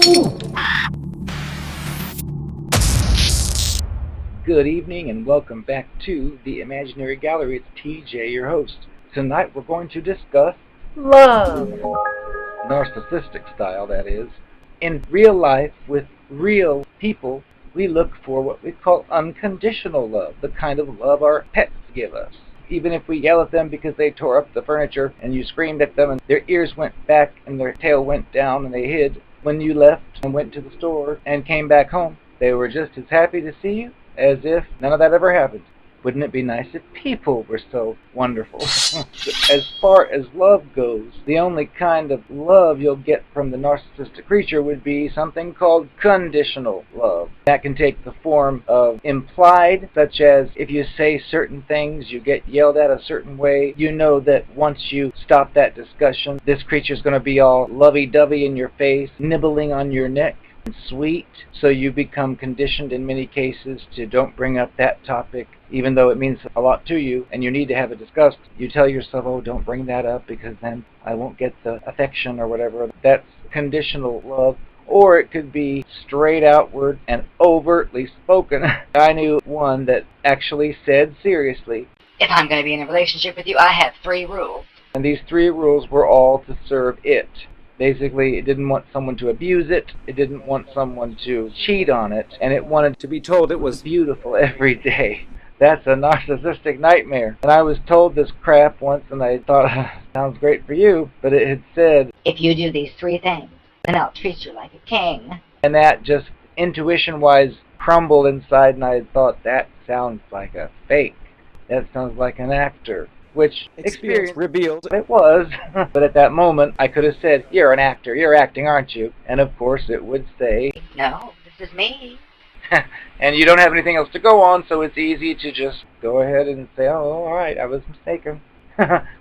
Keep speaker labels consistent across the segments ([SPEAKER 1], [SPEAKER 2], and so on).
[SPEAKER 1] Good evening and welcome back to the Imaginary Gallery. It's TJ, your host. Tonight we're going to discuss love. Narcissistic style, that is. In real life, with real people, we look for what we call unconditional love, the kind of love our pets give us. Even if we yell at them because they tore up the furniture and you screamed at them and their ears went back and their tail went down and they hid when you left and went to the store and came back home, they were just as happy to see you as if none of that ever happened. Wouldn't it be nice if people were so wonderful? As far as love goes, the only kind of love you'll get from the narcissistic creature would be something called conditional love. That can take the form of implied, such as if you say certain things, you get yelled at a certain way, you know that once you stop that discussion, this creature's going to be all lovey-dovey in your face, nibbling on your neck. Sweet, so you become conditioned in many cases to don't bring up that topic, even though it means a lot to you and you need to have it discussed. You tell yourself, oh, don't bring that up because then I won't get the affection or whatever. That's conditional love. Or it could be straight outward and overtly spoken. I knew one that actually said seriously,
[SPEAKER 2] if I'm going to be in a relationship with you, I have 3 rules.
[SPEAKER 1] And these 3 rules were all to serve it. Basically, it didn't want someone to abuse it, it didn't want someone to cheat on it, and it wanted to be told it was beautiful every day. That's a narcissistic nightmare. And I was told this crap once, and I thought, sounds great for you, but it had said,
[SPEAKER 2] if you do these 3 things, then I'll treat you like a king.
[SPEAKER 1] And that just intuition-wise crumbled inside, and I thought, that sounds like a fake. That sounds like an actor. Which experience revealed it was. But at that moment, I could have said, you're an actor, you're acting, aren't you? And of course it would say,
[SPEAKER 2] no, this is me.
[SPEAKER 1] And you don't have anything else to go on, so it's easy to just go ahead and say, oh, all right, I was mistaken.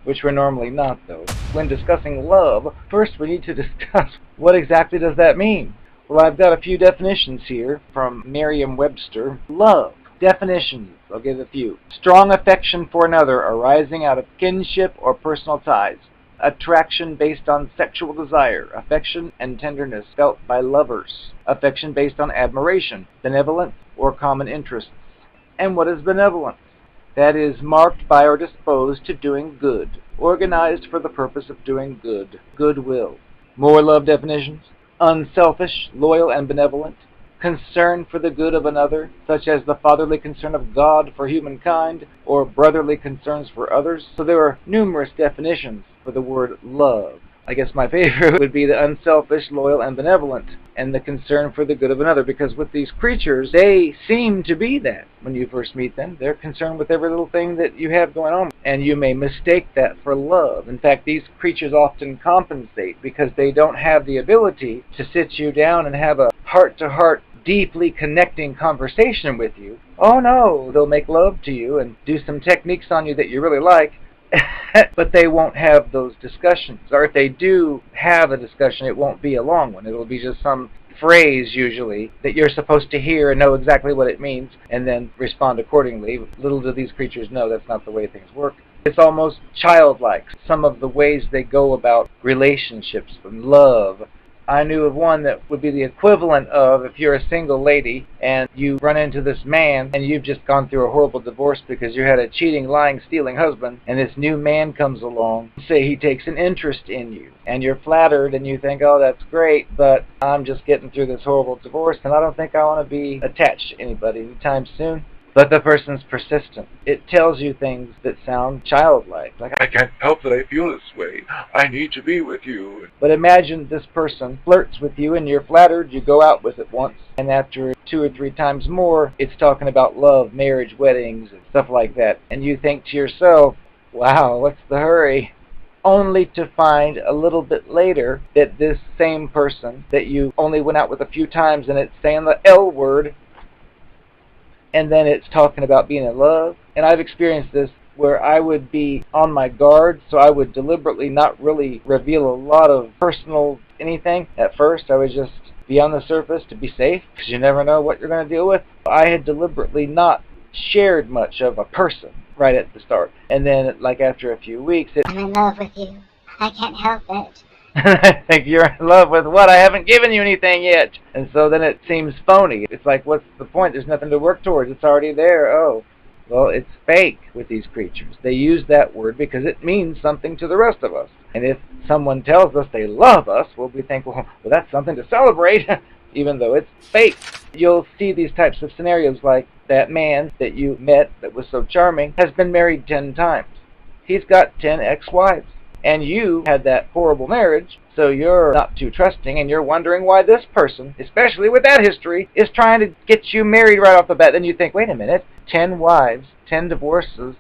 [SPEAKER 1] Which we're normally not, though. When discussing love, first we need to discuss what exactly does that mean. Well, I've got a few definitions here from Merriam-Webster. Love. Definitions, I'll give a few. Strong affection for another arising out of kinship or personal ties. Attraction based on sexual desire. Affection and tenderness felt by lovers. Affection based on admiration, benevolence, or common interests. And what is benevolence? That is marked by or disposed to doing good. Organized for the purpose of doing good. Goodwill. More love definitions. Unselfish, loyal, and benevolent. Concern for the good of another, such as the fatherly concern of God for humankind, or brotherly concerns for others. So there are numerous definitions for the word love. I guess my favorite would be the unselfish, loyal, and benevolent, and the concern for the good of another, because with these creatures, they seem to be that. When you first meet them, they're concerned with every little thing that you have going on, and you may mistake that for love. In fact, these creatures often compensate because they don't have the ability to sit you down and have a heart-to-heart, deeply connecting conversation with you. Oh no, they'll make love to you and do some techniques on you that you really like, but they won't have those discussions. Or if they do have a discussion, it won't be a long one. It'll be just some phrase usually that you're supposed to hear and know exactly what it means and then respond accordingly. Little do these creatures know that's not the way things work. It's almost childlike, some of the ways they go about relationships and love. I knew of one that would be the equivalent of if you're a single lady and you run into this man and you've just gone through a horrible divorce because you had a cheating, lying, stealing husband, and this new man comes along, say he takes an interest in you, and you're flattered and you think, oh, that's great, but I'm just getting through this horrible divorce and I don't think I want to be attached to anybody anytime soon. But the person's persistent. It tells you things that sound childlike. Like,
[SPEAKER 3] I can't help that I feel this way. I need to be with you.
[SPEAKER 1] But imagine this person flirts with you and you're flattered, you go out with it once, and after 2 or 3 times more, it's talking about love, marriage, weddings, and stuff like that. And you think to yourself, wow, what's the hurry? Only to find a little bit later that this same person that you only went out with a few times and it's saying the L word, and then it's talking about being in love. And I've experienced this where I would be on my guard, so I would deliberately not really reveal a lot of personal anything. At first, I would just be on the surface to be safe, because you never know what you're going to deal with. I had deliberately not shared much of a person right at the start. And then, like after a few weeks,
[SPEAKER 4] I'm in love with you. I can't help it.
[SPEAKER 1] I think you're in love with what? I haven't given you anything yet. And so then it seems phony. It's like, what's the point? There's nothing to work towards. It's already there. Oh, well, it's fake with these creatures. They use that word because it means something to the rest of us. And if someone tells us they love us, well, we think, well, that's something to celebrate, even though it's fake. You'll see these types of scenarios like that man that you met that was so charming has been married 10 times. He's got 10 ex-wives. And you had that horrible marriage, so you're not too trusting, and you're wondering why this person, especially with that history, is trying to get you married right off the bat. Then you think, wait a minute, 10 wives, 10 divorces.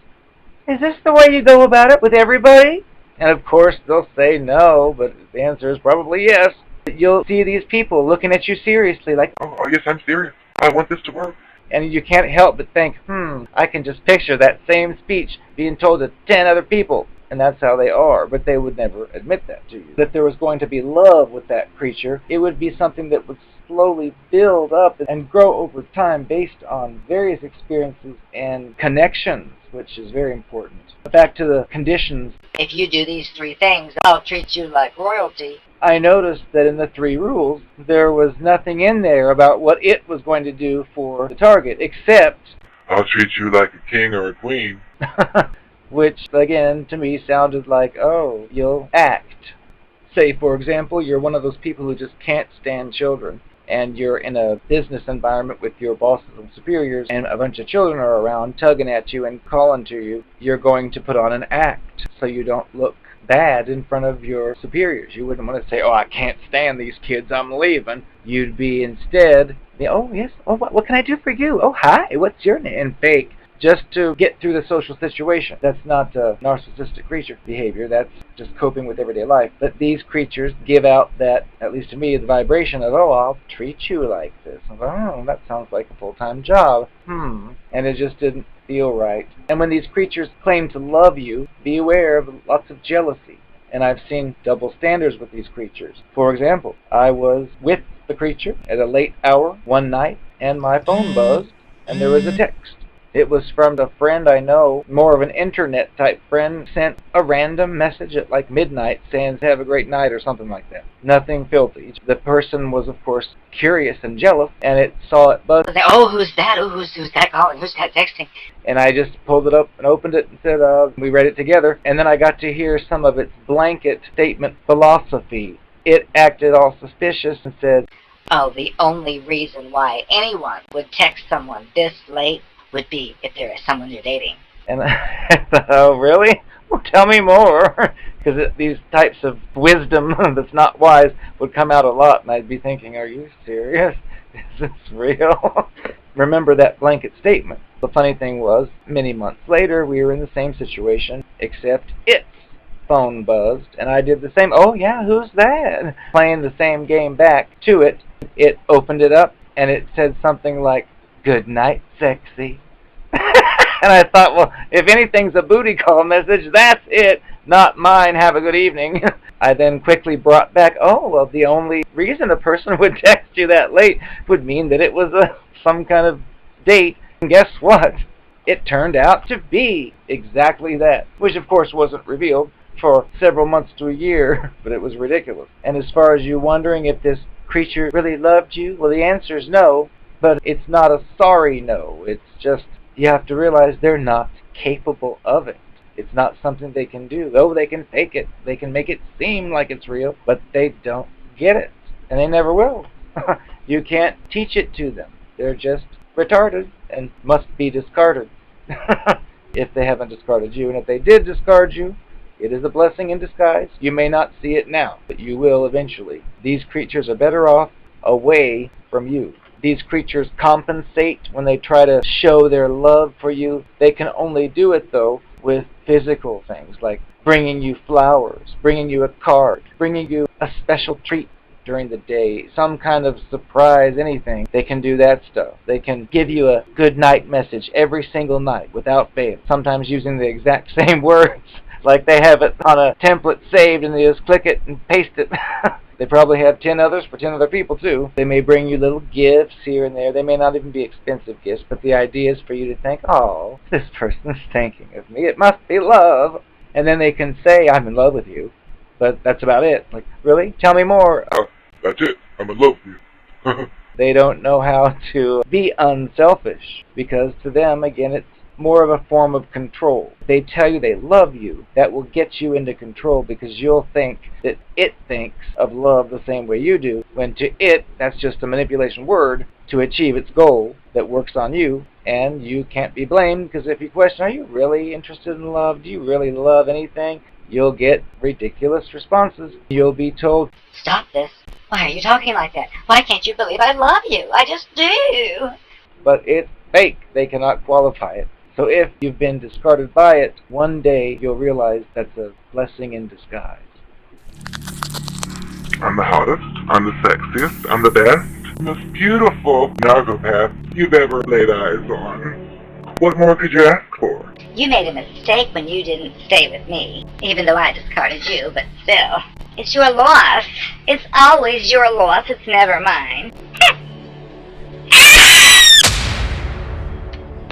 [SPEAKER 1] Is this the way you go about it with everybody? And of course, they'll say no, but the answer is probably yes. You'll see these people looking at you seriously, like,
[SPEAKER 3] Oh, yes, I'm serious. I want this to work.
[SPEAKER 1] and you can't help but think, I can just picture that same speech being told to 10 other people. And that's how they are, but they would never admit that to you. That there was going to be love with that creature, it would be something that would slowly build up and grow over time based on various experiences and connections, which is very important. Back to the conditions.
[SPEAKER 2] If you do these 3 things, I'll treat you like royalty.
[SPEAKER 1] I noticed that in the 3 rules, there was nothing in there about what it was going to do for the target, except
[SPEAKER 3] I'll treat you like a king or a queen.
[SPEAKER 1] which, again, to me sounded like, oh, you'll act. Say, for example, you're one of those people who just can't stand children, and you're in a business environment with your bosses and superiors, and a bunch of children are around tugging at you and calling to you. You're going to put on an act so you don't look bad in front of your superiors. You wouldn't want to say, oh, I can't stand these kids, I'm leaving. You'd be instead, oh, yes, oh, what can I do for you? Oh, hi, what's your name? And fake, just to get through the social situation. That's not narcissistic creature behavior. That's just coping with everyday life. But these creatures give out that, at least to me, the vibration of, oh, I'll treat you like this. Oh, that sounds like a full-time job. And it just didn't feel right. And when these creatures claim to love you, be aware of lots of jealousy. And I've seen double standards with these creatures. For example, I was with the creature at a late hour one night, and my phone buzzed, and there was a text. It was from a friend I know, more of an internet type friend, sent a random message at like midnight saying, have a great night or something like that. Nothing filthy. The person was, of course, curious and jealous, and it saw it buzz.
[SPEAKER 2] Oh, who's that? Oh, who's that calling? Who's that texting?
[SPEAKER 1] And I just pulled it up and opened it and said, we read it together. And then I got to hear some of its blanket statement philosophy. It acted all suspicious and said,
[SPEAKER 2] Oh, the only reason why anyone would text someone this late would be if there is someone you're dating.
[SPEAKER 1] And I thought, oh, really? Well, tell me more. Because these types of wisdom that's not wise would come out a lot, and I'd be thinking, are you serious? Is this real? Remember that blanket statement. The funny thing was, many months later, we were in the same situation, except its phone buzzed, and I did the same, oh yeah, who's that? Playing the same game back to it. It opened it up, and it said something like, good night, sexy. And I thought, well, if anything's a booty call message, that's it, not mine, have a good evening. I then quickly brought back, oh, well, the only reason a person would text you that late would mean that it was some kind of date. And guess what? It turned out to be exactly that, which of course wasn't revealed for several months to a year, but it was ridiculous. And as far as you wondering if this creature really loved you, well, the answer is no. But it's not a sorry no. It's just, you have to realize they're not capable of it. It's not something they can do. Oh, they can fake it. They can make it seem like it's real, but they don't get it. And they never will. You can't teach it to them. They're just retarded and must be discarded. If they haven't discarded you. And if they did discard you, it is a blessing in disguise. You may not see it now, but you will eventually. These creatures are better off away from you. These creatures compensate when they try to show their love for you. They can only do it, though, with physical things, like bringing you flowers, bringing you a card, bringing you a special treat during the day, some kind of surprise, anything. They can do that stuff. They can give you a good night message every single night without fail, sometimes using the exact same words, like they have it on a template saved and they just click it and paste it. They probably have 10 others for 10 other people, too. They may bring you little gifts here and there. They may not even be expensive gifts, but the idea is for you to think, oh, this person's thinking of me. It must be love. And then they can say, I'm in love with you. but that's about it. Like, really? Tell me more.
[SPEAKER 3] That's it. I'm in love with you.
[SPEAKER 1] They don't know how to be unselfish, because to them, again, it's more of a form of control. They tell you they love you. That will get you into control, because you'll think that it thinks of love the same way you do, when to it, that's just a manipulation word to achieve its goal that works on you, and you can't be blamed, because if you question, are you really interested in love? Do you really love anything? You'll get ridiculous responses. You'll be told,
[SPEAKER 2] Stop this. Why are you talking like that? Why can't you believe I love you? I just do.
[SPEAKER 1] but it's fake. They cannot qualify it. So if you've been discarded by it, one day you'll realize that's a blessing in disguise.
[SPEAKER 3] I'm the hottest, I'm the sexiest, I'm the best, most beautiful Narcopath you've ever laid eyes on. What more could you ask for?
[SPEAKER 2] You made a mistake when you didn't stay with me, even though I discarded you, but still. It's your loss. It's always your loss. It's never mine.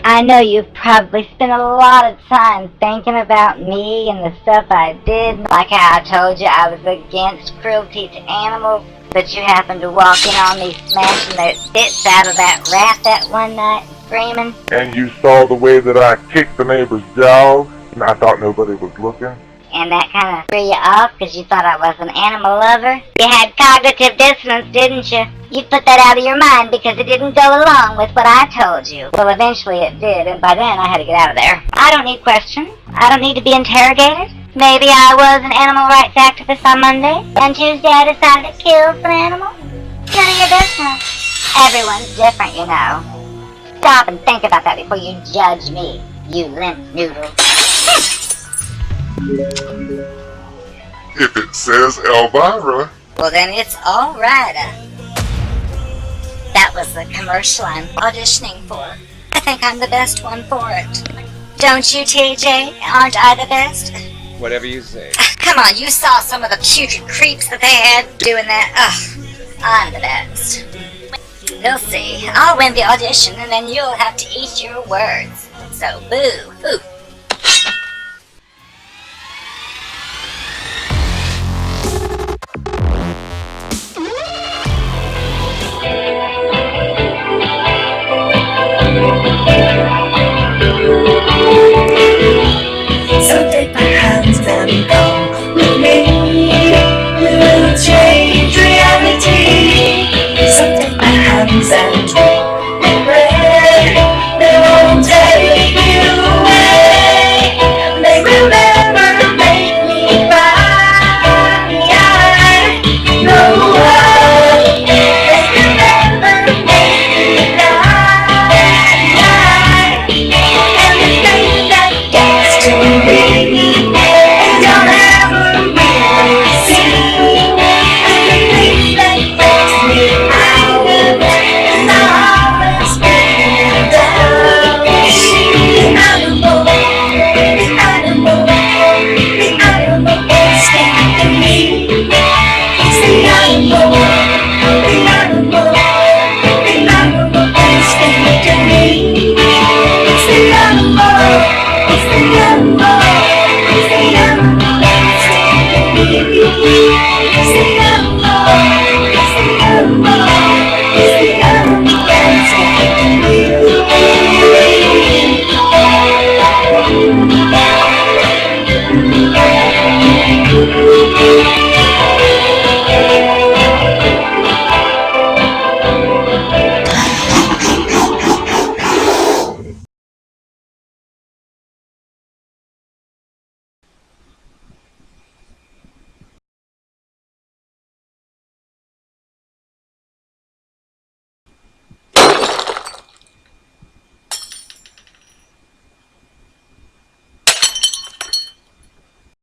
[SPEAKER 2] I know you've probably spent a lot of time thinking about me and the stuff I did, like how I told you I was against cruelty to animals, but you happened to walk in on me smashing the bits out of that rat that one night and screaming.
[SPEAKER 3] And you saw the way that I kicked the neighbor's dog, and I thought nobody was looking?
[SPEAKER 2] And that kind of threw you off because you thought I was an animal lover? You had cognitive dissonance, didn't you? You put that out of your mind because it didn't go along with what I told you. Well, eventually it did, and by then I had to get out of there. I don't need questions. I don't need to be interrogated. Maybe I was an animal rights activist on Monday, and Tuesday I decided to kill some animals. None of your business. Everyone's different, you know. Stop and think about that before you judge me, you limp noodle.
[SPEAKER 3] If it says Elvira.
[SPEAKER 2] Well, then it's all right. That was the commercial I'm auditioning for. I think I'm the best one for it. Don't you, TJ? Aren't I the best?
[SPEAKER 4] Whatever you say.
[SPEAKER 2] Come on, you saw some of the putrid creeps that they had doing that. Ugh, I'm the best. You'll see. I'll win the audition, and then you'll have to eat your words. So, boo. Ooh.